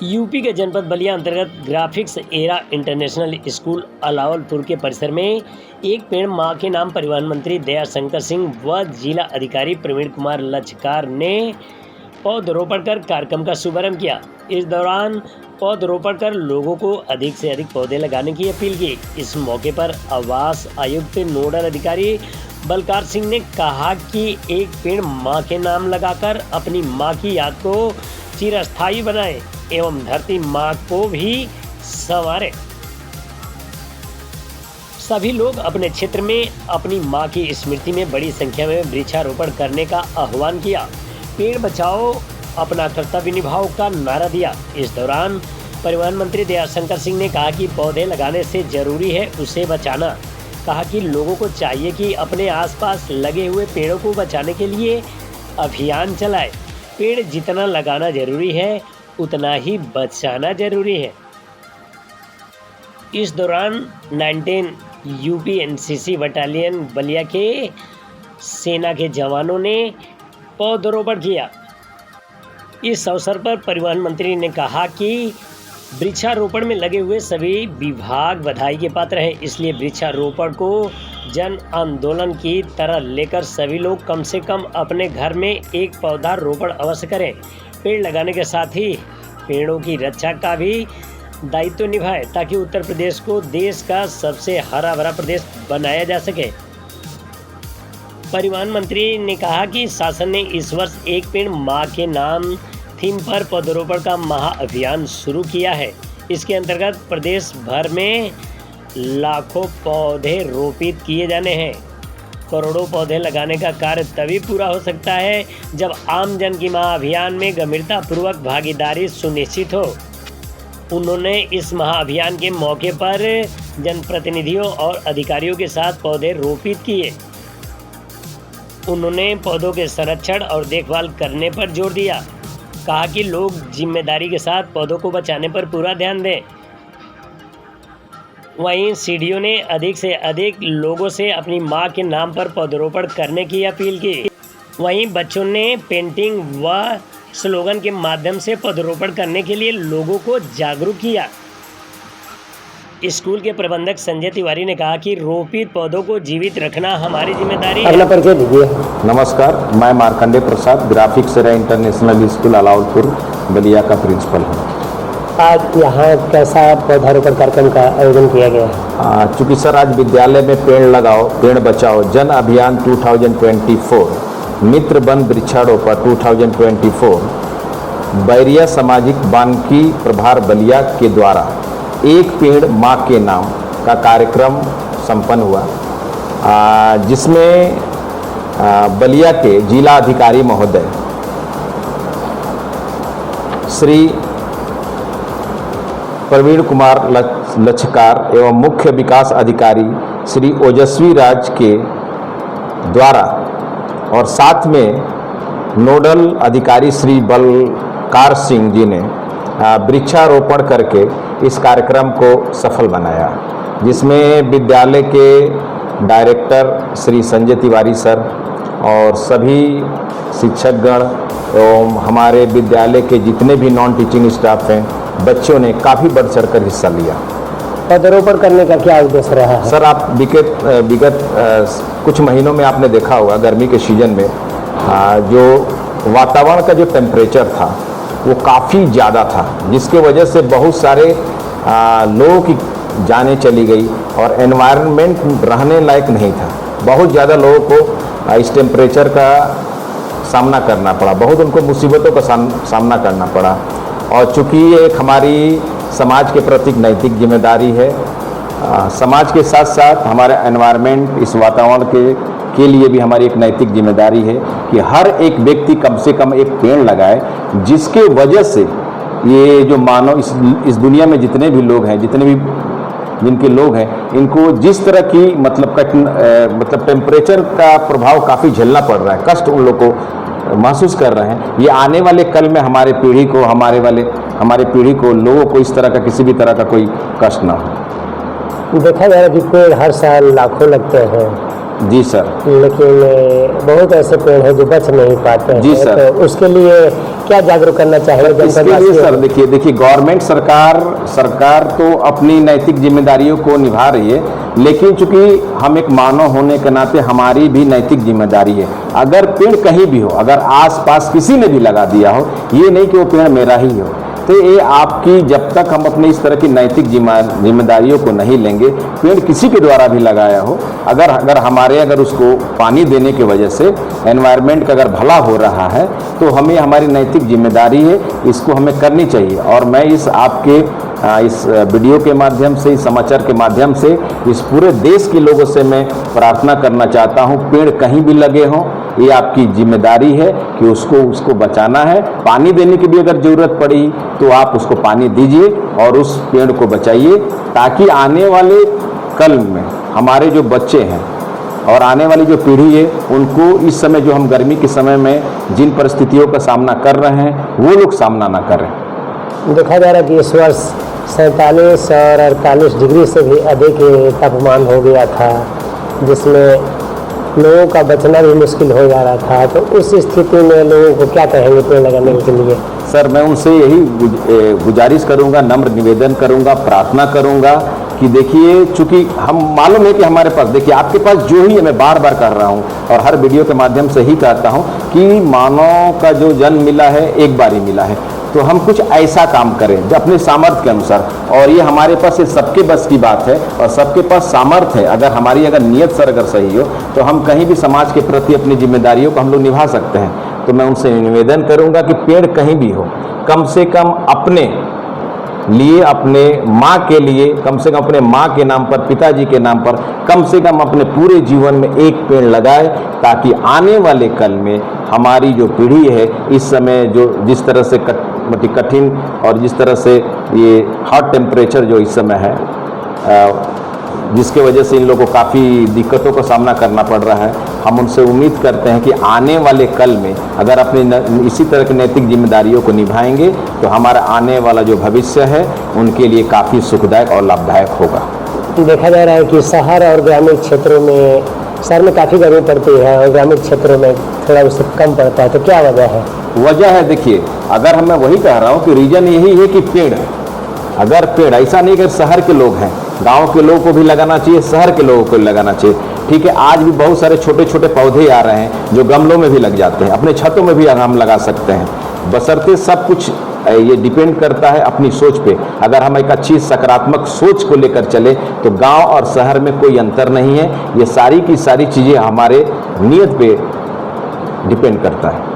UP के जनपद बलिया अंतर्गत graphics era international school Alawalpur के परिसर में एक पेड़ मां के नाम परिवहन मंत्री दयाशंकर सिंह व जिला अधिकारी प्रवीण कुमार लच्छकार ने पौधरोपण कर कार्यक्रम का शुभारंभ किया। इस दौरान पौधरोपण कर लोगों को अधिक से अधिक पौधे लगाने की अपील की। इस मौके पर आवास आयुक्त नोडल अधिकारी बलकार सिंह ने कहा कि एक पेड़ मां के नाम लगाकर अपनी मां की याद को चिरस्थायी बनाएं एवं धरती मां को भी संवारे। सभी लोग अपने क्षेत्र में अपनी मां की स्मृति में बड़ी संख्या में वृक्षारोपण करने का आह्वान किया। पेड़ बचाओ अपना कर्तव्य निभाओ का नारा दिया। इस दौरान परिवहन मंत्री दयाशंकर सिंह ने कहा कि पौधे लगाने से जरूरी है उसे बचाना। कहा कि लोगों को चाहिए कि अपने आसपास लगे हुए पेड़ों को बचाने के लिए अभियान चलाए। पेड़ जितना लगाना जरूरी है उतना ही बचाना जरूरी है। इस दौरान 19 यूपी एनसीसी बटालियन बलिया के सेना के जवानों ने पौधरोपण किया। इस अवसर पर परिवहन मंत्री ने कहा कि वृक्षारोपण में लगे हुए सभी विभाग बधाई के पात्र हैं, इसलिए वृक्षारोपण को जन आंदोलन की तरह लेकर सभी लोग कम से कम अपने घर में एक पौधा रोपण अवश्य करें। पेड़ लगाने के साथ ही पेड़ों की रक्षा का भी दायित्व निभाएं ताकि उत्तर प्रदेश को देश का सबसे हरा भरा प्रदेश बनाया जा सके। परिवहन मंत्री ने कहा कि शासन ने इस वर्ष एक पेड़ मां के नाम थीम पर पौधरोपण का महाअभियान शुरू किया है। इसके अंतर्गत प्रदेश भर में लाखों पौधे रोपित किए जाने हैं। करोड़ों पौधे लगाने का कार्य तभी पूरा हो सकता है जब आम जन की महाअभियान में गंभीरतापूर्वक भागीदारी सुनिश्चित हो। उन्होंने इस महाअभियान के मौके पर जनप्रतिनिधियों और अधिकारियों के साथ पौधे रोपित किए। उन्होंने पौधों के संरक्षण और देखभाल करने पर जोर दिया। कहा कि लोग जिम्मेदारी के साथ पौधों को बचाने पर पूरा ध्यान दें। वहीं सीडीओ ने अधिक से अधिक लोगों से अपनी मां के नाम पर पौधरोपण करने की अपील की। वहीं बच्चों ने पेंटिंग व स्लोगन के माध्यम से पौधरोपण करने के लिए लोगों को जागरूक किया। स्कूल के प्रबंधक संजय तिवारी ने कहा कि रोपित पौधों को जीवित रखना हमारी जिम्मेदारी है। अपना परिचय दीजिए। नमस्कार, मैं Markandey Prasad graphics era international school Alawalpur Ballia का प्रिंसिपल हूँ। आज यहाँ कैसा पौधारोपण कार्यक्रम का आयोजन किया गया है? चूँकि सर आज विद्यालय में पेड़ लगाओ पेड़ बचाओ जन अभियान 2024 मित्र वन वृक्षारोपण 2024 बैरिया सामाजिक बानिकी प्रभार बलिया के द्वारा एक पेड़ मां के नाम का कार्यक्रम संपन्न हुआ, जिसमें बलिया के जिला अधिकारी महोदय श्री प्रवीण कुमार लच्छकार एवं मुख्य विकास अधिकारी श्री ओजस्वी राज के द्वारा और साथ में नोडल अधिकारी श्री बलकार सिंह जी ने वृक्षारोपण करके इस कार्यक्रम को सफल बनाया, जिसमें विद्यालय के डायरेक्टर श्री संजय तिवारी सर और सभी शिक्षकगण एवं हमारे विद्यालय के जितने भी नॉन टीचिंग स्टाफ हैं बच्चों ने काफ़ी बढ़ चढ़कर हिस्सा लिया। पौधरोपण करने का क्या उद्देश्य रहा है? सर आप विगत कुछ महीनों में आपने देखा होगा गर्मी के सीजन में जो वातावरण का जो टेम्परेचर था वो काफ़ी ज़्यादा था, जिसके वजह से बहुत सारे लोगों की जानें चली गई और एनवायरनमेंट रहने लायक नहीं था। बहुत ज़्यादा लोगों को इस टेम्परेचर का सामना करना पड़ा, बहुत उनको मुसीबतों का सामना करना पड़ा। और चूँकि ये एक हमारी समाज के प्रति नैतिक जिम्मेदारी है, समाज के साथ साथ हमारे एनवायरनमेंट इस वातावरण के लिए भी हमारी एक नैतिक जिम्मेदारी है कि हर एक व्यक्ति कम से कम एक पेड़ लगाए, जिसके वजह से ये जो मानव इस दुनिया में जितने भी लोग हैं जिनके लोग हैं इनको जिस तरह की मतलब टेम्परेचर का प्रभाव काफ़ी झेलना पड़ रहा है, कष्ट उन लोग को महसूस कर रहे हैं, ये आने वाले कल में हमारे पीढ़ी को लोगों को इस तरह का किसी भी तरह का कोई कष्ट ना हो। देखा जा रहा है कि पेड़ हर साल लाखों लगते हैं, जी सर। लेकिन बहुत ऐसे पेड़ हैं जो बच नहीं पाते जी हैं, सर। तो उसके लिए क्या जागरूक करना चाहिए इसके लिए सर देखिए गवर्नमेंट सरकार तो अपनी नैतिक जिम्मेदारियों को निभा रही है, लेकिन चूंकि हम एक मानव होने के नाते हमारी भी नैतिक जिम्मेदारी है। अगर पेड़ कहीं भी हो, अगर आसपास किसी ने भी लगा दिया हो, ये नहीं कि वो पेड़ मेरा ही हो, तो ये आपकी, जब तक हम अपने इस तरह की नैतिक जिम्मेदारियों को नहीं लेंगे, पेड़ किसी के द्वारा भी लगाया हो, अगर उसको पानी देने की वजह से एनवायरनमेंट का अगर भला हो रहा है, तो हमें हमारी नैतिक जिम्मेदारी है, इसको हमें करनी चाहिए। और मैं इस आपके इस वीडियो के माध्यम से, इस समाचार के माध्यम से इस पूरे देश के लोगों से मैं प्रार्थना करना चाहता हूँ, पेड़ कहीं भी लगे हों, ये आपकी जिम्मेदारी है कि उसको बचाना है। पानी देने की भी अगर ज़रूरत पड़ी तो आप उसको पानी दीजिए और उस पेड़ को बचाइए, ताकि आने वाले कल में हमारे जो बच्चे हैं और आने वाली जो पीढ़ी है, उनको इस समय जो हम गर्मी के समय में जिन परिस्थितियों का सामना कर रहे हैं, वो लोग सामना ना करें। देखा जा रहा है कि इस वर्ष 47 और 48 डिग्री से भी अधिक तापमान हो गया था, जिसमें लोगों का बचना भी मुश्किल हो जा रहा था। तो उस स्थिति में लोगों को क्या कहेंगे पेड़ लगाने के लिए? सर, मैं उनसे यही गुजारिश करूंगा, नम्र निवेदन करूंगा, प्रार्थना करूंगा कि देखिए, चूंकि हम मालूम है कि हमारे पास, देखिए आपके पास जो ही है, मैं बार बार कर रहा हूं और हर वीडियो के माध्यम से ही कहता हूं कि मानव का जो जन्म मिला है एक बार ही मिला है, तो हम कुछ ऐसा काम करें जो अपने सामर्थ्य के अनुसार, और ये हमारे पास, ये सबके बस की बात है और सबके पास सामर्थ्य है। अगर हमारी नियत सर अगर सही हो, तो हम कहीं भी समाज के प्रति अपनी जिम्मेदारियों को हम लोग निभा सकते हैं। तो मैं उनसे निवेदन करूंगा कि पेड़ कहीं भी हो, कम से कम अपने लिए, अपने माँ के लिए, कम से कम अपने माँ के नाम पर, पिताजी के नाम पर, कम से कम अपने पूरे जीवन में एक पेड़ लगाए, ताकि आने वाले कल में हमारी जो पीढ़ी है, इस समय जो जिस तरह से कठिन और जिस तरह से ये हॉट टेम्परेचर जो इस समय है, जिसके वजह से इन लोगों को काफ़ी दिक्कतों का सामना करना पड़ रहा है, हम उनसे उम्मीद करते हैं कि आने वाले कल में अगर अपनी इसी तरह की नैतिक जिम्मेदारियों को निभाएंगे, तो हमारा आने वाला जो भविष्य है उनके लिए काफ़ी सुखदायक और लाभदायक होगा। देखा जा रहा है कि शहर और ग्रामीण क्षेत्रों में, शहर में काफ़ी गर्मी पड़ती है और ग्रामीण क्षेत्रों में थोड़ा उससे कम पड़ता है, तो क्या वजह है? वजह है, देखिए, अगर मैं वही कह रहा हूँ कि रीजन यही है कि पेड़, अगर पेड़, ऐसा नहीं कि शहर के लोग हैं, गांव के लोगों को भी लगाना चाहिए, शहर के लोगों को लगाना चाहिए, ठीक है। आज भी बहुत सारे छोटे छोटे पौधे आ रहे हैं जो गमलों में भी लग जाते हैं, अपने छतों में भी हम लगा सकते हैं, बशर्ते सब कुछ ये डिपेंड करता है अपनी सोच पे। अगर हम एक अच्छी सकारात्मक सोच को लेकर चले, तो गांव और शहर में कोई अंतर नहीं है। ये सारी की सारी चीज़ें हमारे नियत पे डिपेंड करता है।